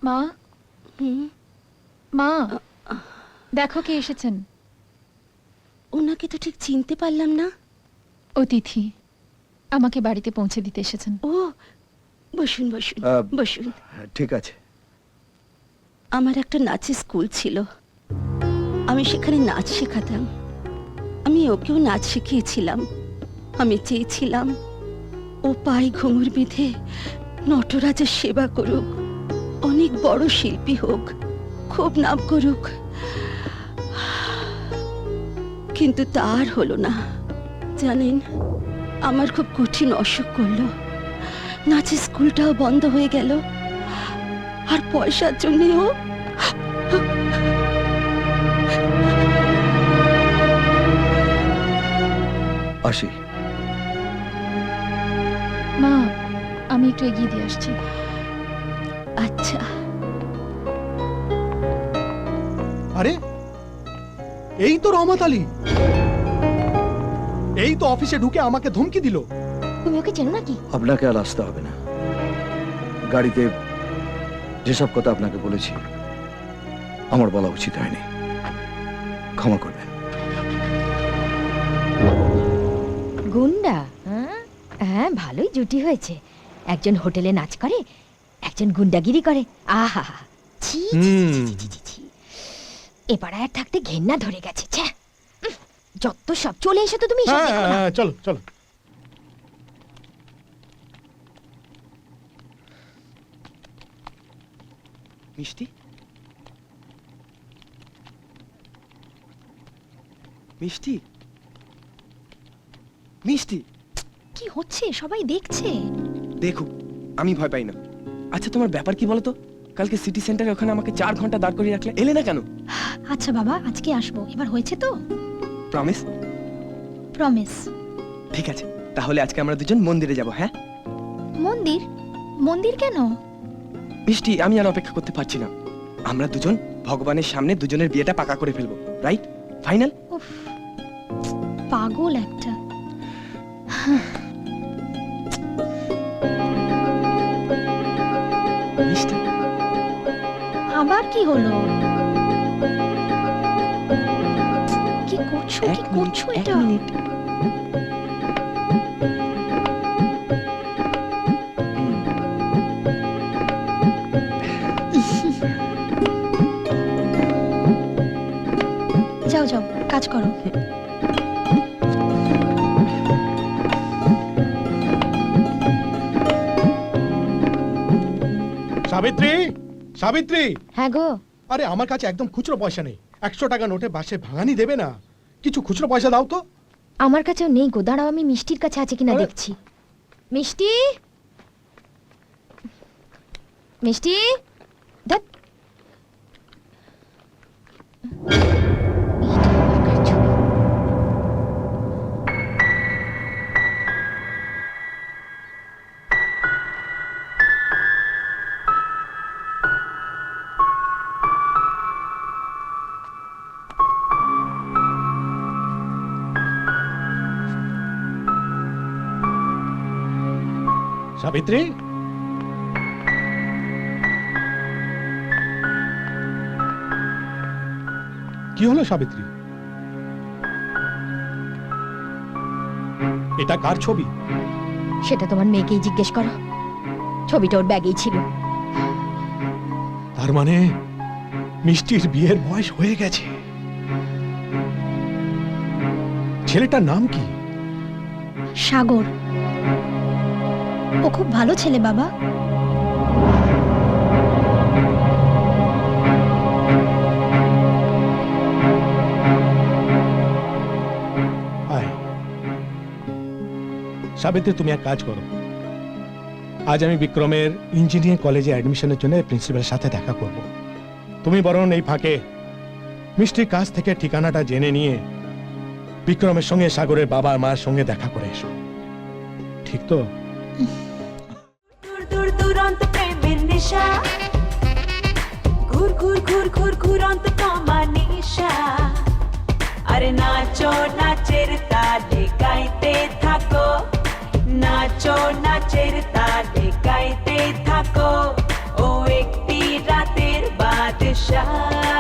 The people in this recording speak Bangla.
মা মা দেখো কে এসেছেন। ওনাকে তো ঠিক চিনতে পারলাম না। অতিথি আমাকে বাড়িতে পৌঁছে দিতে এসেছেন। ও বসুন বসুন বসুন। ঠিক আছে। আমার একটা নাচের স্কুল ছিল, আমি সেখানে নাচ শেখাতাম। আমি ওকেও নাচ শিখিয়েছিলাম। আমি চেয়েছিলাম ও পায়ে ঘুঙুর বেঁধে নটরাজের সেবা করুক, অনেক বড় শিল্পী হোক, খুব নাম করুক। কিন্তু তার হলো না। জানেন, আমার খুব কঠিন অসুখ করলো, নাচের স্কুলটাও বন্ধ হয়ে গেল, আর পয়সার জন্যও আসি। মা আমি একটু এগিয়ে দিয়ে আসছি। আচ্ছা। আরে এই তো রহমত আলী, এই তো অফিসে ঢুকে আমাকে ধমকি দিল। তুমি ওকে চেনো নাকি? আপনাকে আর আসতে হবে না। গাড়িতে যেসব কথা আপনাকে বলেছি আমার বলা উচিত হয়নি, ক্ষমা করবেন। গুন্ডা? হ্যাঁ, ভালোই জুটি হয়েছে। একজন হোটেলে নাচ করে, একজন গুন্ডাগিরি করে। আহা, ছি ছি ছি ছি ছি ছি। এ পাড়ায় আর থাকতে ঘেন্না ধরে গেছে। ছ্যা, যত সব। চলে এসো তো তুমি। চলো চলো। মিষ্টি, মিষ্টি, মিষ্টি। কি হচ্ছে? সবাই দেখছে। দেখো, আমি ভয় পাই না। আচ্ছা, তোমার ব্যাপার কি বলো তো? কালকে সিটি সেন্টারে ওখানে আমাকে 4 ঘন্টা দাঁড় করিয়ে রাখলে, এলে না কেন? আচ্ছা বাবা, আজকে আসবো। এবার হয়েছে তো? প্রমিস? প্রমিস। ঠিক আছে, তাহলে আজকে আমরা দুজন মন্দিরে যাব। হ্যাঁ? মন্দির? মন্দির কেন? মিষ্টি, আমি আর অপেক্ষা করতে পারছি না। আমরা দুজন ভগবানের সামনে দুজনের বিয়েটা পাকা করে ফেলবো। রাইট? ফাইনাল? উফ, পাগল একটা। মিষ্টি, আবার কি হলো? কি করছো? কি করছো এক এটা? মিনিট। যাও যাও, কাজ করো। সাবিত্রী, সাবিত্রী। হ্যাঁ গো। আরে আমার কাছে একদম খুচরো পয়সা নেই। 100 টাকা নোটে বাসে ভাঙানি দেবে না? কিছু খুচরো পয়সা দাও তো। আমার কাছেও নেই গো। দাঁড়াও, আমি মিষ্টির কাছে আছে কিনা আরে। দেখছি। মিষ্টি, মিষ্টি, ধ্যাৎ। সাবিত্রী, কি হলো সাবিত্রী? এটা কার ছবি? সেটা তোমার মেয়েকেই জিজ্ঞেস করো। ছবিটা ওর ব্যাগেই ছিল। তার মানে মিষ্টির বিয়ের বয়স হয়ে গেছে। ছেলেটার নাম কি? সাগর। ও খুব ভালো ছেলে বাবা। সাবিত্রী, তুমি এক কাজ করো। আজ আমি বিক্রমের ইঞ্জিনিয়ারিং কলেজে অ্যাডমিশনের জন্য প্রিন্সিপালের সাথে দেখা করব। তুমি বরং এই ফাঁকে মিষ্টির কাছ থেকে ঠিকানাটা জেনে নিয়ে বিক্রমের সঙ্গে সাগরের বাবা আর মার সঙ্গে দেখা করে এসো। ঠিক তো? দূর দূর দূরান্ত প্রেমের নেশা, ঘুর ঘুর ঘুর ঘুর ঘুরন্ত তোমার নিশা। আরে নাচো নাচের তালে গাইতে থাকো, নাচো নাচের তালে গাইতে থাকো। ও একটি বাদশা